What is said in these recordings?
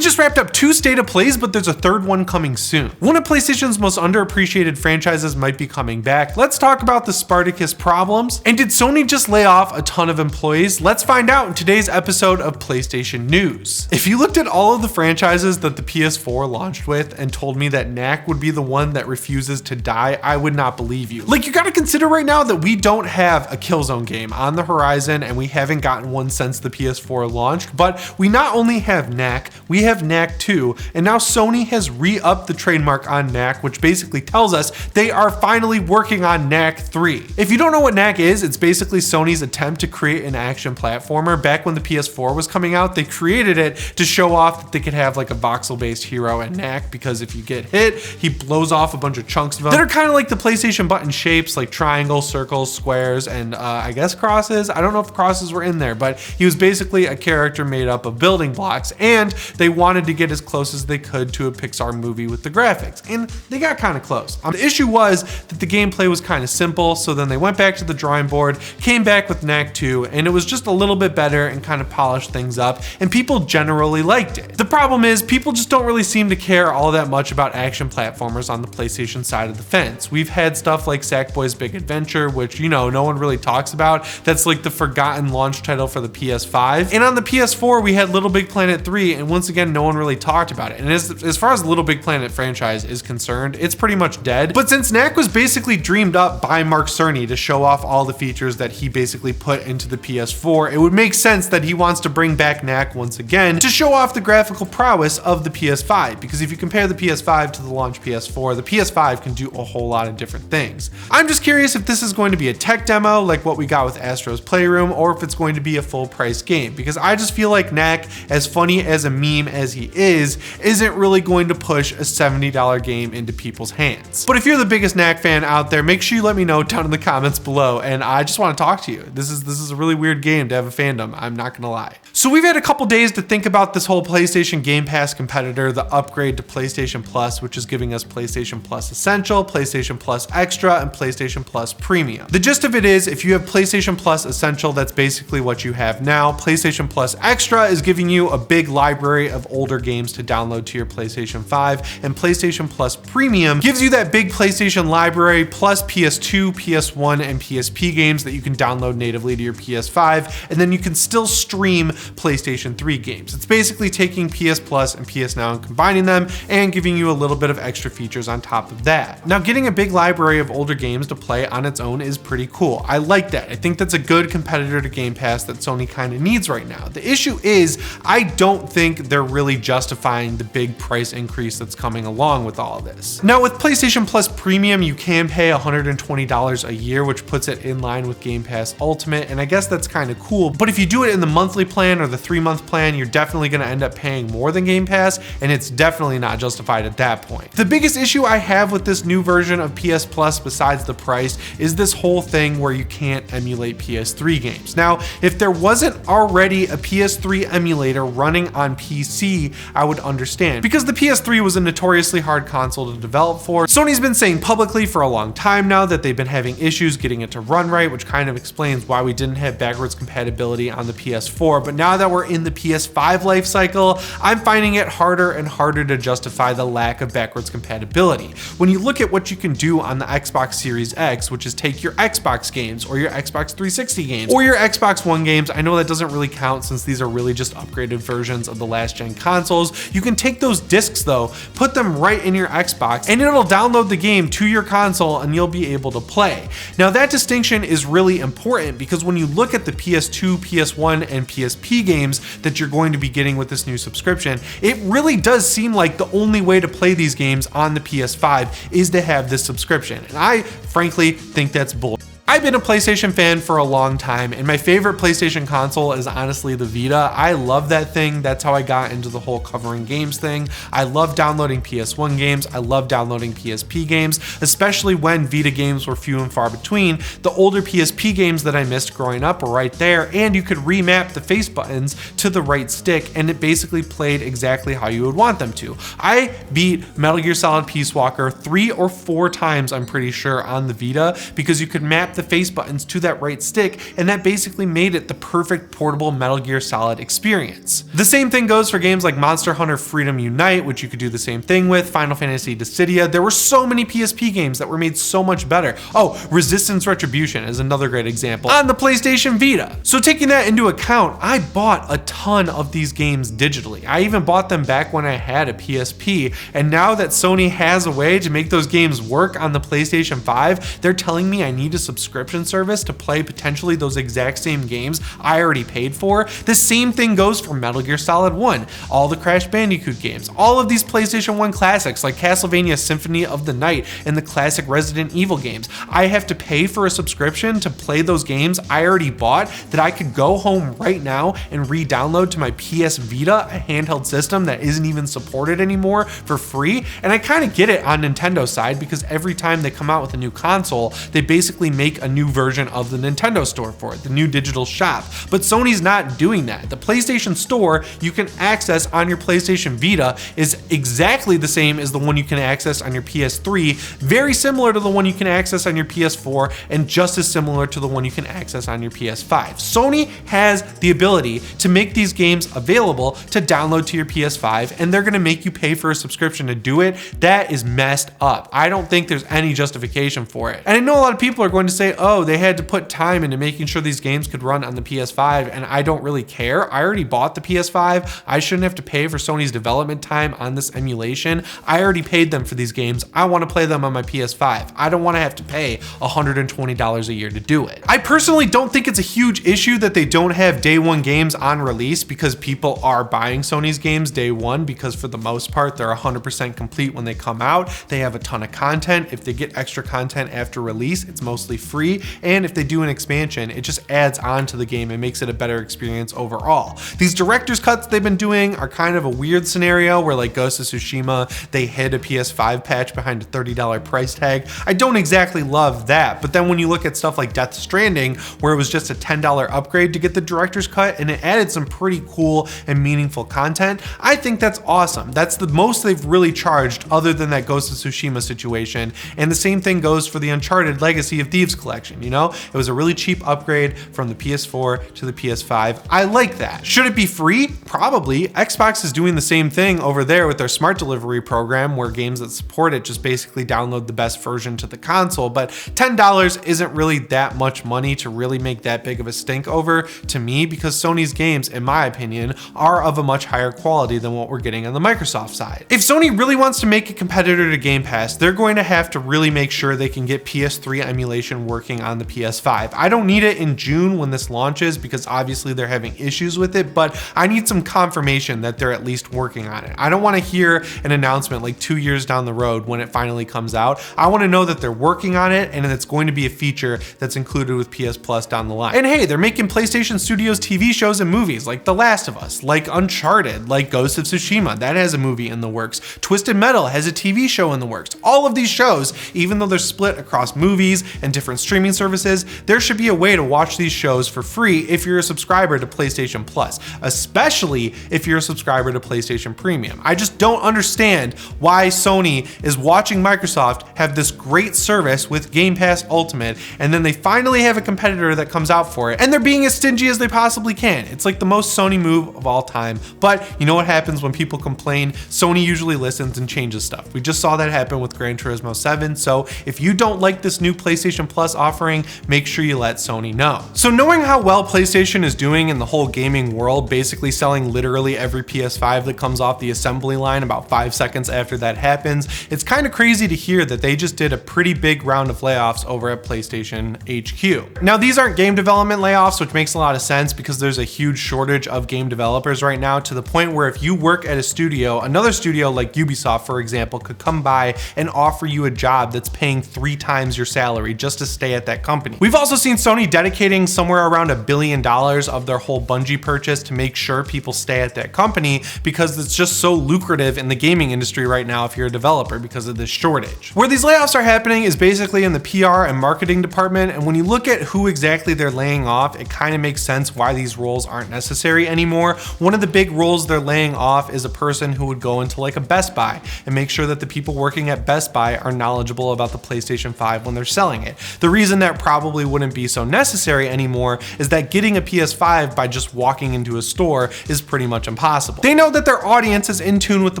We just wrapped up 2 state of plays, but there's a 3rd one coming soon. One of PlayStation's most underappreciated franchises might be coming back. Let's talk about the Spartacus problems. And did Sony just lay off a ton of employees? Let's find out in today's episode of PlayStation News. If you looked at all of the franchises that the PS4 launched with and told me that Knack would be the one that refuses to die, I would not believe you. Like, you gotta consider right now that we don't have a Killzone game on the horizon, and we haven't gotten one since the PS4 launched, but we not only have Knack, we have Knack 2, and now Sony has re-upped the trademark on Knack, which basically tells us they are finally working on Knack 3. If you don't know what Knack is, it's basically Sony's attempt to create an action platformer. Back when the PS4 was coming out, they created it to show off that they could have like a voxel-based hero in Knack, because if you get hit, he blows off a bunch of chunks of them that are kind of like the PlayStation button shapes, like triangles, circles, squares, and I guess crosses. I don't know if crosses were in there, but he was basically a character made up of building blocks, and they wanted to get as close as they could to a Pixar movie with the graphics, and they got kind of close. The issue was that the gameplay was kind of simple, so then they went back to the drawing board, came back with Knack 2, and it was just a little bit better and kind of polished things up, and people generally liked it. The problem is people just don't really seem to care all that much about action platformers on the PlayStation side of the fence. We've had stuff like Sackboy's Big Adventure, which, you know, no one really talks about. That's like the forgotten launch title for the PS5. And on the PS4, we had Little Big Planet 3, and once again, no one really talked about it. And as far as the Little Big Planet franchise is concerned, it's pretty much dead. But since Knack was basically dreamed up by Mark Cerny to show off all the features that he basically put into the PS4, it would make sense that he wants to bring back Knack once again to show off the graphical prowess of the PS5. Because if you compare the PS5 to the launch PS4, the PS5 can do a whole lot of different things. I'm just curious if this is going to be a tech demo like what we got with Astro's Playroom, or if it's going to be a full price game, because I just feel like Knack, as funny as a meme as he is, isn't really going to push a $70 game into people's hands. But if you're the biggest Knack fan out there, make sure you let me know down in the comments below, and I just want to talk to you. This is a really weird game to have a fandom, I'm not gonna lie. So we've had a couple days to think about this whole PlayStation Game Pass competitor, the upgrade to PlayStation Plus, which is giving us PlayStation Plus Essential, PlayStation Plus Extra, and PlayStation Plus Premium. The gist of it is, if you have PlayStation Plus Essential, that's basically what you have now. PlayStation Plus Extra is giving you a big library of older games to download to your PlayStation 5, and PlayStation Plus Premium gives you that big PlayStation library plus PS2, PS1, and PSP games that you can download natively to your PS5, and then you can still stream PlayStation 3 games. It's basically taking PS Plus and PS Now and combining them and giving you a little bit of extra features on top of that. Now, getting a big library of older games to play on its own is pretty cool. I like that. I think that's a good competitor to Game Pass that Sony kind of needs right now. The issue is, I don't think they're really justifying the big price increase that's coming along with all of this. Now, with PlayStation Plus Premium, you can pay $120 a year, which puts it in line with Game Pass Ultimate, and I guess that's kind of cool. But if you do it in the monthly plan or the 3-month plan, you're definitely going to end up paying more than Game Pass, and it's definitely not justified at that point. The biggest issue I have with this new version of PS Plus, besides the price, is this whole thing where you can't emulate PS3 games. Now, if there wasn't already a PS3 emulator running on PC, I would understand, because the PS3 was a notoriously hard console to develop for. Sony's been saying publicly for a long time now that they've been having issues getting it to run right, which kind of explains why we didn't have backwards compatibility on the PS4. But now that we're in the PS5 life cycle, I'm finding it harder and harder to justify the lack of backwards compatibility. When you look at what you can do on the Xbox Series X, which is take your Xbox games or your Xbox 360 games or your Xbox One games, I know that doesn't really count since these are really just upgraded versions of the last gen consoles. You can take those discs though, put them right in your Xbox, and it'll download the game to your console and you'll be able to play. Now, that distinction is really important because when you look at the PS2, PS1, and PSP games that you're going to be getting with this new subscription, it really does seem like the only way to play these games on the PS5 is to have this subscription. And I frankly think that's bull. I've been a PlayStation fan for a long time, and my favorite PlayStation console is honestly the Vita. I love that thing. That's how I got into the whole covering games thing. I love downloading PS1 games. I love downloading PSP games, especially when Vita games were few and far between. The older PSP games that I missed growing up were right there, and you could remap the face buttons to the right stick, and it basically played exactly how you would want them to. I beat Metal Gear Solid Peace Walker 3 or 4 times, I'm pretty sure, on the Vita, because you could map the the face buttons to that right stick, and that basically made it the perfect portable Metal Gear Solid experience. The same thing goes for games like Monster Hunter Freedom Unite, which you could do the same thing with, Final Fantasy Dissidia. There were so many PSP games that were made so much better. Oh, Resistance Retribution is another great example on the PlayStation Vita. So taking that into account, I bought a ton of these games digitally. I even bought them back when I had a PSP, and now that Sony has a way to make those games work on the PlayStation 5, they're telling me I need a subscription service to play potentially those exact same games I already paid for. The same thing goes for Metal Gear Solid 1, all the Crash Bandicoot games, all of these PlayStation 1 classics like Castlevania Symphony of the Night and the classic Resident Evil games. I have to pay for a subscription to play those games I already bought that I could go home right now and re-download to my PS Vita, a handheld system that isn't even supported anymore, for free. And I kind of get it on Nintendo's side, because every time they come out with a new console, they basically make a new version of the Nintendo Store for it, the new digital shop. But Sony's not doing that. The PlayStation Store you can access on your PlayStation Vita is exactly the same as the one you can access on your PS3, very similar to the one you can access on your PS4, and just as similar to the one you can access on your PS5. Sony has the ability to make these games available to download to your PS5, and they're gonna make you pay for a subscription to do it. That is messed up. I don't think there's any justification for it. And I know a lot of people are going to say, oh, they had to put time into making sure these games could run on the PS5, and I don't really care. I already bought the PS5. I shouldn't have to pay for Sony's development time on this emulation. I already paid them for these games. I want to play them on my PS5. I don't want to have to pay $120 a year to do it. I personally don't think it's a huge issue that they don't have day one games on release, because people are buying Sony's games day one, because for the most part, they're 100% complete when they come out. They have a ton of content. If they get extra content after release, it's mostly free. And if they do an expansion, it just adds on to the game and makes it a better experience overall. These director's cuts they've been doing are kind of a weird scenario where, like Ghost of Tsushima, they hid a PS5 patch behind a $30 price tag. I don't exactly love that, but then when you look at stuff like Death Stranding, where it was just a $10 upgrade to get the director's cut and it added some pretty cool and meaningful content, I think that's awesome. That's the most they've really charged other than that Ghost of Tsushima situation. And the same thing goes for the Uncharted Legacy of Thieves collection, you know? It was a really cheap upgrade from the PS4 to the PS5. I like that. Should it be free? Probably. Xbox is doing the same thing over there with their smart delivery program, where games that support it just basically download the best version to the console, but $10 isn't really that much money to really make that big of a stink over to me, because Sony's games, in my opinion, are of a much higher quality than what we're getting on the Microsoft side. If Sony really wants to make a competitor to Game Pass, they're going to have to really make sure they can get PS3 emulation working on the PS5. I don't need it in June when this launches, because obviously they're having issues with it, but I need some confirmation that they're at least working on it. I don't want to hear an announcement like 2 years down the road when it finally comes out. I want to know that they're working on it and it's going to be a feature that's included with PS Plus down the line. And hey, they're making PlayStation Studios TV shows and movies like The Last of Us, like Uncharted, like Ghost of Tsushima, that has a movie in the works. Twisted Metal has a TV show in the works. All of these shows, even though they're split across movies and different streaming services, there should be a way to watch these shows for free if you're a subscriber to PlayStation Plus, especially if you're a subscriber to PlayStation Premium. I just don't understand why Sony is watching Microsoft have this great service with Game Pass Ultimate, and then they finally have a competitor that comes out for it, and they're being as stingy as they possibly can. It's like the most Sony move of all time. But you know what happens when people complain? Sony usually listens and changes stuff. We just saw that happen with Gran Turismo 7. So if you don't like this new PlayStation Plus offering, make sure you let Sony know. So knowing how well PlayStation is doing in the whole gaming world, basically selling literally every PS5 that comes off the assembly line about 5 seconds after that happens, it's kind of crazy to hear that they just did a pretty big round of layoffs over at PlayStation HQ. Now, these aren't game development layoffs, which makes a lot of sense because there's a huge shortage of game developers right now, to the point where if you work at a studio, another studio like Ubisoft, for example, could come by and offer you a job that's paying 3 times your salary just to stay at that company. We've also seen Sony dedicating somewhere around $1 billion of their whole Bungie purchase to make sure people stay at that company, because it's just so lucrative in the gaming industry right now if you're a developer because of this shortage. Where these layoffs are happening is basically in the PR and marketing department, and when you look at who exactly they're laying off, it kind of makes sense why these roles aren't necessary anymore. One of the big roles they're laying off is a person who would go into like a Best Buy and make sure that the people working at Best Buy are knowledgeable about the PlayStation 5 when they're selling it. The reason that probably wouldn't be so necessary anymore is that getting a PS5 by just walking into a store is pretty much impossible. They know that their audience is in tune with the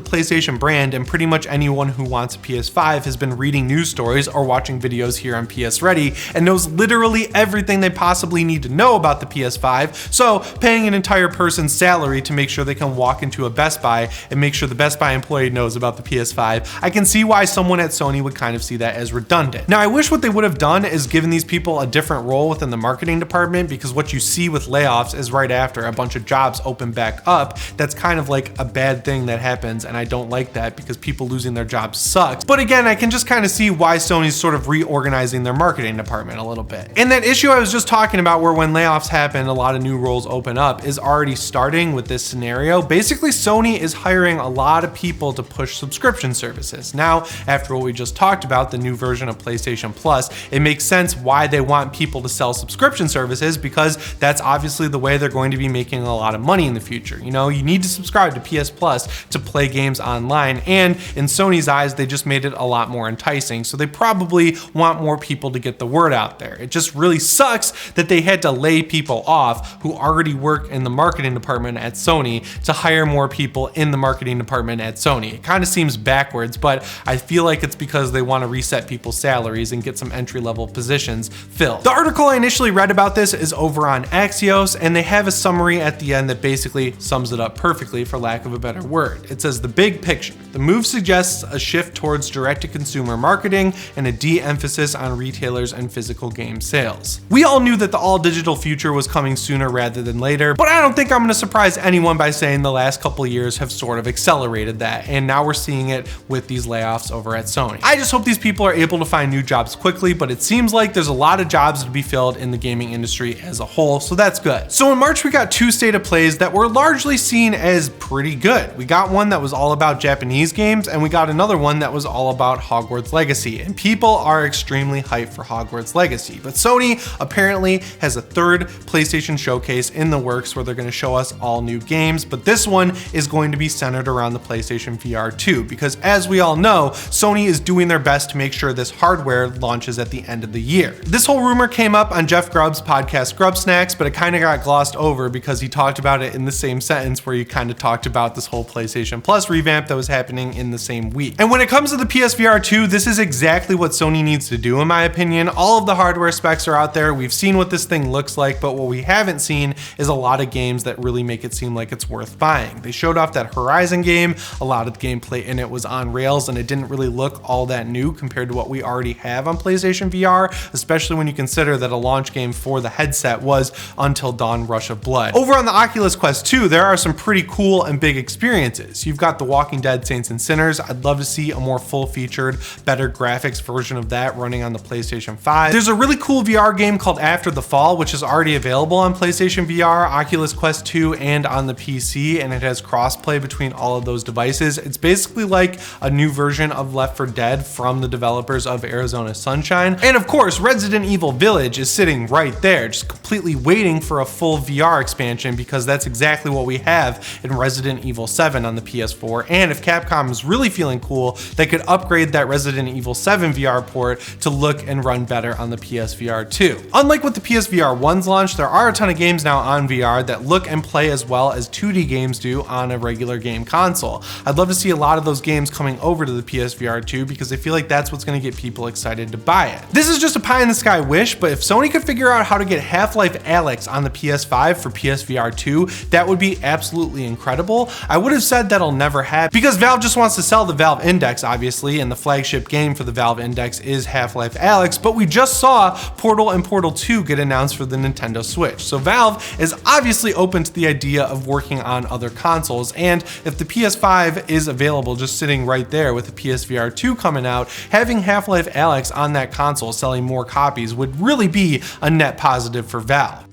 PlayStation brand, and pretty much anyone who wants a PS5 has been reading news stories or watching videos here on PSReady and knows literally everything they possibly need to know about the PS5, so paying an entire person's salary to make sure they can walk into a Best Buy and make sure the Best Buy employee knows about the PS5, I can see why someone at Sony would kind of see that as redundant. Now, I wish what they would have done is given these people a different role within the marketing department, because what you see with layoffs is right after a bunch of jobs open back up, that's kind of like a bad thing that happens, and I don't like that because people losing their jobs sucks. But again, I can just kind of see why Sony's sort of reorganizing their marketing department a little bit. And that issue I was just talking about, where when layoffs happen, a lot of new roles open up, is already starting with this scenario. Basically, Sony is hiring a lot of people to push subscription services. Now, after what we just talked about, the new version of PlayStation Plus, it makes sense why they want people to sell subscription services, because that's obviously the way they're going to be making a lot of money in the future. You know, you need to subscribe to PS Plus to play games online, and in Sony's eyes, they just made it a lot more enticing, so they probably want more people to get the word out there. It just really sucks that they had to lay people off who already work in the marketing department at Sony to hire more people in the marketing department at Sony. It kind of seems backwards, but I feel like it's because they want to reset people's salaries and get some entry-level positions filled. The article I initially read about this is over on Axios, and they have a summary at the end that basically sums it up perfectly, for lack of a better word. It says, the big picture. The move suggests a shift towards direct-to-consumer marketing and a de-emphasis on retailers and physical game sales. We all knew that the all-digital future was coming sooner rather than later, but I don't think I'm going to surprise anyone by saying the last couple of years have sort of accelerated that, and now we're seeing it with these layoffs over at Sony. I just hope these people are able to find new jobs quickly, but it seems like there's a lot of jobs to be filled in the gaming industry as a whole, so that's good. So in March, we got two state of plays that were largely seen as pretty good. We got one that was all about Japanese games, and we got another one that was all about Hogwarts Legacy, and people are extremely hyped for Hogwarts Legacy. But Sony apparently has a third PlayStation showcase in the works where they're going to show us all new games, but this one is going to be centered around the PlayStation VR2, because as we all know, Sony is doing their best to make sure this hardware launches at the end of the year. This whole rumor came up on Jeff Grubb's podcast Grub Snacks, but it kind of got glossed over because he talked about it in the same sentence where he kind of talked about this whole PlayStation Plus revamp that was happening in the same week. And when it comes to the PSVR2, this is exactly what Sony needs to do, in my opinion. All of the hardware specs are out there. We've seen what this thing looks like, but what we haven't seen is a lot of games that really make it seem like it's worth buying. They showed off that Horizon game. A lot of the gameplay in it was on rails, and it didn't really look all that new compared to what we already have on PlayStation VR, especially when you consider that a launch game for the headset was Until Dawn Rush of Blood. Over on the Oculus Quest 2, there are some pretty cool and big experiences. You've got The Walking Dead Saints and Sinners. I'd love to see a more full-featured, better graphics version of that running on the PlayStation 5. There's a really cool VR game called After the Fall, which is already available on PlayStation VR, Oculus Quest 2, and on the PC, and it has crossplay between all of those devices. It's basically like a new version of Left 4 Dead from the developers of Arizona Sunshine. And of course, Resident Evil Village is sitting right there, just completely waiting for a full VR expansion, because that's exactly what we have in Resident Evil 7 on the PS4. And if Capcom is really feeling cool, they could upgrade that Resident Evil 7 VR port to look and run better on the PSVR 2. Unlike with the PSVR 1's launch, there are a ton of games now on VR that look and play as well as 2D games do on a regular game console. I'd love to see a lot of those games coming over to the PSVR 2, because I feel like that's what's going to get people excited to buy it. This is just a pie in the sky wish, but if Sony could figure out how to get Half-Life Alyx on the PS5 for PSVR 2, that would be absolutely incredible. I would have said that'll never happen, because Valve just wants to sell the Valve Index, obviously, and the flagship game for the Valve Index is Half-Life Alyx, but we just saw Portal and Portal 2 get announced for the Nintendo Switch. So Valve is obviously open to the idea of working on other consoles, and if the PS5 is available just sitting right there with the PSVR 2 coming out, having Half-Life Alyx on that console selling more copies would really be a net positive for Valve.